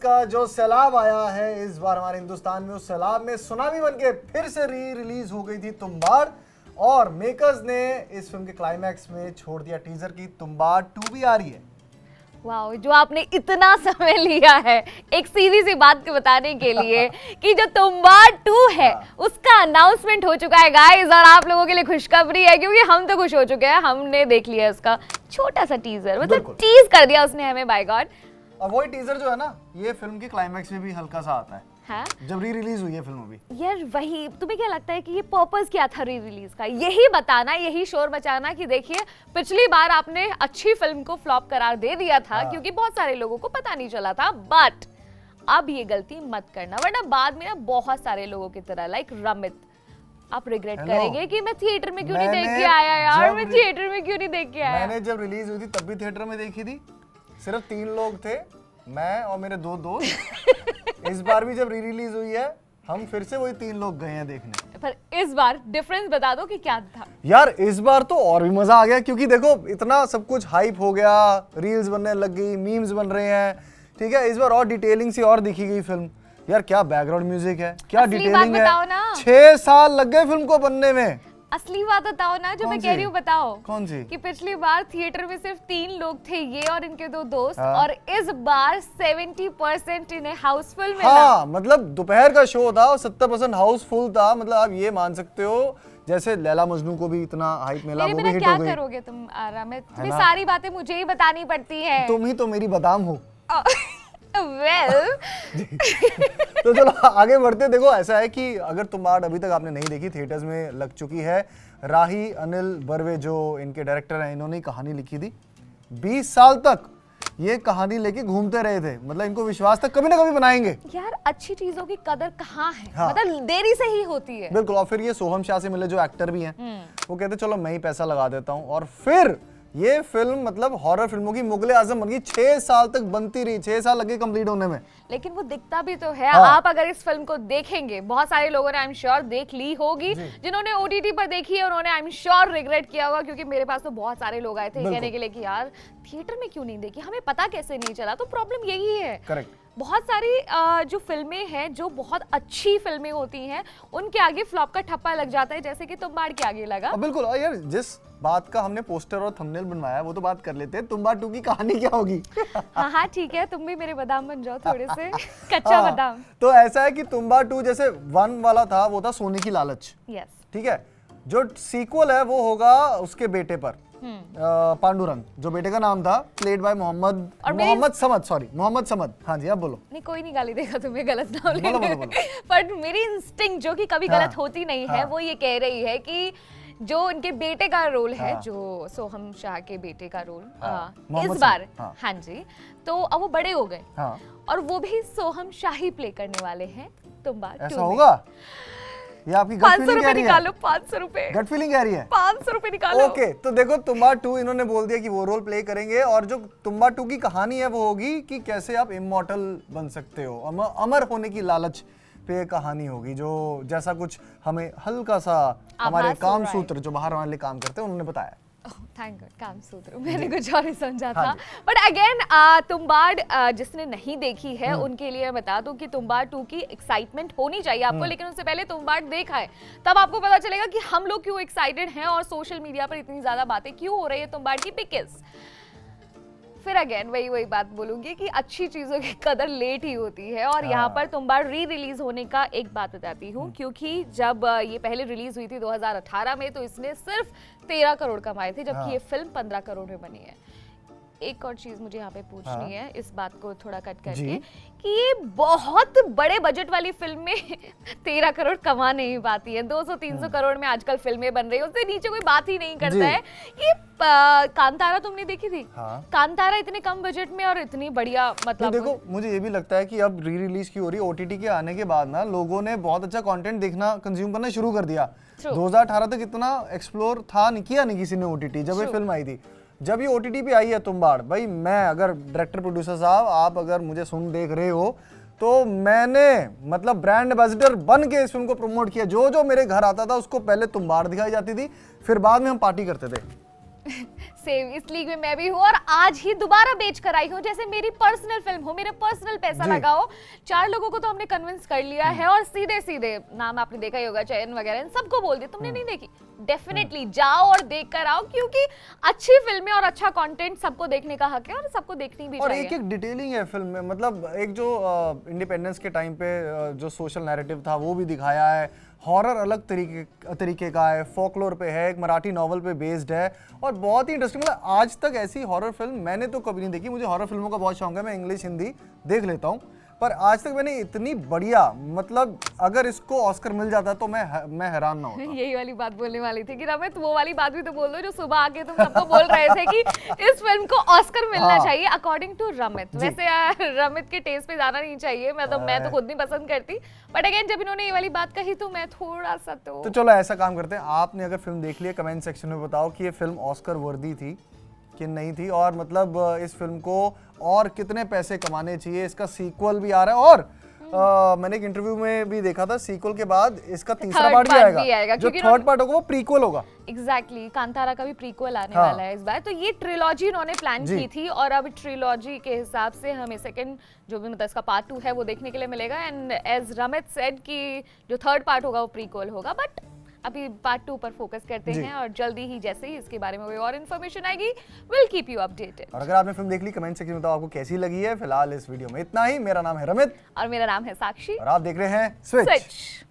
का जो सैलाब आया है इस बार हमारे हिंदुस्तान में, उस सैलाब में सुनामी बनके फिर से रिलीज हो गई थी तुम्बाड़, और मेकर्स ने इस फिल्म के क्लाइमैक्स में छोड़ दिया टीजर की तुम्बाड़ 2 भी आ रही है। वाओ, जो आपने इतना समय लिया है एक सीधी सी बात को बताने के लिए कि जो तुम्बाड़ 2 है उसका अनाउंसमेंट हो चुका है गाइस, और आप लोगों के लिए खुशखबरी है क्योंकि हम तो खुश हो चुके हैं, हमने देख लिया उसका छोटा सा टीजर, मतलब टीज कर दिया उसने हमें, बाय गॉड। और वही टीजर जो है ना, ये फिल्म के क्लाइमैक्स में भी हल्का सा आता है। हाँ? जब रिलीज हुई है फिल्म अभी। यार वही, तुम्हें क्या लगता है कि ये पर्पस क्या था रिलीज का? यही बताना, यही शोर मचाना कि देखिए पिछली बार आपने अच्छी फिल्म को फ्लॉप करार दे दिया था क्योंकि बहुत सारे लोगों को पता नहीं चला था, बट अब ये गलती मत करना वरना बाद में ना बहुत सारे लोगों की तरह लाइक रमित आप रिग्रेट करेंगे कि मैं थिएटर में क्यों नहीं देख के आया यार, मैं थिएटर में क्यों नहीं देख के आया। मैंने जब रिलीज हुई थी तब भी थिएटर में देखी थी, सिर्फ 3 लोग थे, मैं और मेरे 2 दोस्त। इस बार भी जब रिलीज हुई है हम फिर से वही 3 लोग गए हैं देखने। पर इस बार डिफरेंस बता दो कि क्या था। यार इस बार तो और भी मजा आ गया क्योंकि देखो इतना सब कुछ हाइप हो गया, रील्स बनने लग गई, मीम्स बन रहे हैं, ठीक है। इस बार और डिटेलिंग सी और दिखी गई फिल्म। यार क्या बैकग्राउंड म्यूजिक है, क्या डिटेलिंग है। 6 साल लग गए फिल्म को बनने में। असली बात बताओ ना जो मैं कह रही हूँ, बताओ कौन सी? कि पिछली बार थिएटर में सिर्फ 3 लोग थे, ये और इनके 2 दोस्त, और इस बार 70% इन्हें हाउसफुल मिला। हाँ, मतलब दोपहर का शो था और 70% हाउसफुल था, मतलब आप ये मान सकते हो जैसे लैला मजनू को भी इतना हाइप मिला, वो भी हिट हो गई। क्या करोगे तुम रमित, तुम्हें सारी बातें मुझे ही बतानी पड़ती हैं। तुम ही तो मेरी बादाम हो। वेल तो चलो आगे बढ़ते। देखो ऐसा है कि अगर तुम्बाड़ अभी तक आपने नहीं देखी, थिएटर्स में लग चुकी है। राही अनिल बर्वे जो इनके डायरेक्टर हैं, इन्होंने कहानी लिखी थी। 20 साल तक ये कहानी लेके घूमते रहे थे, मतलब इनको विश्वास था कभी ना कभी बनाएंगे। यार अच्छी चीजों की कदर कहाँ है, मतलब देरी से ही होती है। बिल्कुल। और फिर ये सोहम शाह से मिले जो एक्टर भी हैं, वो कहते चलो मैं ही पैसा लगा देता हूँ, और फिर ये फिल्म मतलब हॉरर फिल्मों की मुगले आजम बन गई। 6 साल तक बनती रही, 6 साल लगे कंप्लीट होने में। लेकिन वो दिखता भी तो है। आप अगर इस फिल्म को देखेंगे, बहुत सारे लोगों ने आई एम श्योर देख ली होगी, जिन्होंने ओटीटी पर देखी है उन्होंने आई एम श्योर रिग्रेट किया होगा, क्योंकि मेरे पास तो बहुत सारे लोग आए थे कहने के लिए कि यार थिएटर में क्यों नहीं देखी, हमें पता कैसे नहीं चला। तो प्रॉब्लम यही है। करेक्ट। बहुत सारी जो फिल्में हैं, जो बहुत अच्छी फिल्में होती हैं, उनके आगे फ्लॉप का ठप्पा लग जाता है, जैसे कि तुम्बाड़ के आगे लगा। बिल्कुल। और यार जिस बात का हमने पोस्टर और थंबनेल बनवाया वो तो बात कर लेते हैं। तुम्बाड़ 2 की कहानी क्या होगी? हाँ ठीक है, तुम भी मेरे बादाम बन जाओ थोड़े से कच्चा बादाम। तो ऐसा है कि तुम्बाड़ 2 जैसे 1 वाला था, वो था सोने की लालच। यस। ठीक है। जो सीक्वल है वो होगा उसके बेटे पर, पांडुरंग, जो बेटे का नाम था, प्लेड बाय मोहम्मद समद। हाँ जी, आप बोलो। नहीं कोई नहीं गाली देगा तुम्हें, गलत ना बोलो। बोलो। पर मेरी इंस्टिंक्ट जो कि कभी गलत होती नहीं है, वो ये कह रही है कि जो उनके बेटे का रोल है, जो सोहम शाह के बेटे का रोल इस बार, हाँ जी, तो अब वो बड़े हो गए और वो भी सोहम शाह ही प्ले करने वाले हैं तुम्बाड़ 2 में। ऐसा होगा? ये आपकी गट फीलिंग कह रही है? निकालो 500 रुपए। गट फीलिंग कह रही है? 500 रुपए निकालो। ओके, तो देखो तुम्बाड़ 2 इन्होंने बोल दिया कि वो रोल प्ले करेंगे, और जो तुम्बाड़ 2 की कहानी है वो होगी कि कैसे आप इमॉर्टल बन सकते हो, अमर होने की लालच पे कहानी होगी, जो जैसा कुछ हमें हल्का सा हमारे काम सूत्र जो बाहर वाले काम करते हैं उन्होंने बताया। थैंक गॉड, काम सूत्र, मैंने कुछ और ही समझा था। बट अगेन तुम्बाड़ जिसने नहीं देखी है उनके लिए बता दूं कि तुम्बाड़ 2 की एक्साइटमेंट होनी चाहिए आपको, लेकिन उससे पहले तुम्बाड़ देखा है, तब आपको पता चलेगा कि हम लोग क्यों एक्साइटेड हैं और सोशल मीडिया पर इतनी ज्यादा बातें क्यों हो रही है तुम्बाड़ की। बिकॉज़ फिर अगेन वही बात बोलूंगी कि अच्छी चीजों की कदर लेट ही होती है, और यहाँ पर तुम्बाड़ रिलीज होने का एक बात बताती हूँ, क्योंकि जब ये पहले रिलीज हुई थी 2018 में, तो इसने सिर्फ 13 करोड़ कमाए थे, जबकि ये फिल्म 15 करोड़ में बनी है। एक और चीज मुझे यहाँ पे पूछनी है, इस बात को थोड़ा कट करके, कि ये बहुत बड़े बजट वाली फिल्म में 13 करोड़ कमा नहीं पाती है। 200-300 करोड़ में आजकल फिल्में बन रही है, उससे नीचे कोई बात ही नहीं करता है। ये कांतारा तुमने देखी थी? कांतारा इतने कम बजट में और इतनी बढ़िया, मतलब देखो मुझे ये भी लगता है कि अब री रिलीज की हो रही है, ओटीटी के आने के बाद ना लोगों ने बहुत अच्छा कंटेंट देखना, कंज्यूम करना शुरू कर दिया। 2018 तक इतना एक्सप्लोर था नहीं, किया नहीं किसी ने ओटीटी, जब ये फिल्म आई थी। जब ये ओटीटी पे आई है तुम्बाड़, भाई मैं अगर डायरेक्टर प्रोड्यूसर साहब आप अगर मुझे सुन देख रहे हो, तो मैंने मतलब ब्रांड एम्बेसडर बन के इस फिल्म को प्रमोट किया। जो जो मेरे घर आता था उसको पहले तुम्बाड़ दिखाई जाती थी, फिर बाद में हम पार्टी करते थे। सेम इस लीग में मैं भी हूँ और आज ही दोबारा बेच कर आई हूँ, जैसे मेरी पर्सनल फिल्म हो, मेरे पर्सनल पैसा लगा हो। 4 लोगों को तो हमने कन्विंस कर लिया है और सीधे सीधे नाम आपने देखा ही होगा, चयन वगैरह, इन सबको बोल दिया। तुमने नहीं देखी, डेफिनेटली जाओ और देख कर आओ, क्योंकि अच्छी फिल्में और अच्छा कंटेंट सबको देखने का हक है और सबको देखनी भी और चाहिए। एक डिटेलिंग है फिल्म में, मतलब एक जो इंडिपेंडेंस के टाइम पे जो सोशल नैरेटिव था वो भी दिखाया है, हॉरर अलग तरीके का है, फोकलोर पे है, एक मराठी नॉवल पे बेस्ड है और बहुत ही इंटरेस्टिंग। मतलब आज तक ऐसी हॉरर फिल्म मैंने तो कभी नहीं देखी। मुझे हॉरर फिल्मों का बहुत शौक है, मैं इंग्लिश हिंदी देख लेता हूँ, पर आज तक मैंने इतनी बढ़िया, मतलब अगर इसको ऑस्कर मिल जाता तो मैं हैरान ना होता। यही वाली बात बोलने वाली थी कि रमित वो वाली बात भी तो बोल दो जो सुबह आके तुम सबको बोल रहे थे कि इस फिल्म को ऑस्कर मिलना चाहिए अकॉर्डिंग टू रमित। वैसे यार रमित के टेस्ट पे जाना नहीं चाहिए, मैं तो खुद नहीं पसंद करती, बट अगेन जब इन्होंने ये वाली बात कही तो मैं थोड़ा सा तो चलो ऐसा काम करते हैं, आपने अगर फिल्म देख ली है कमेंट सेक्शन में बताओ कि ये फिल्म ऑस्कर वर्दी थी कि नहीं थी, और मतलब इस फिल्म को और कितने पैसे कमाने चाहिए। इसका सीक्वल भी आ रहा है और मैंने एक इंटरव्यू में भी देखा था, सीक्वल के बाद इसका तीसरा पार्ट भी आएगा, जो थर्ड पार्ट होगा वो प्रीक्वल होगा। एग्जैक्टली कांतारा का भी प्रीक्वल आने वाला है इस बार। तो ये ट्रिलॉजी इन्होंने प्लान की थी और अब ट्रिलॉजी के हिसाब से हमें सेकंड जो भी मतलब इसका पार्ट 2 है वो देखने के लिए मिलेगा। एंड एज रमित सेड कि जो थर्ड पार्ट होगा वो प्रीक्वल होगा, बट अभी पार्ट 2 पर फोकस करते हैं और जल्दी ही जैसे ही इसके बारे में कोई और इन्फॉर्मेशन आएगी विल कीप यू अपडेटेड। और अगर आपने फिल्म देख ली कमेंट सेक्शन में बताओ आपको कैसी लगी है। फिलहाल इस वीडियो में इतना ही। मेरा नाम है रमित और मेरा नाम है साक्षी और आप देख रहे हैं स्विच।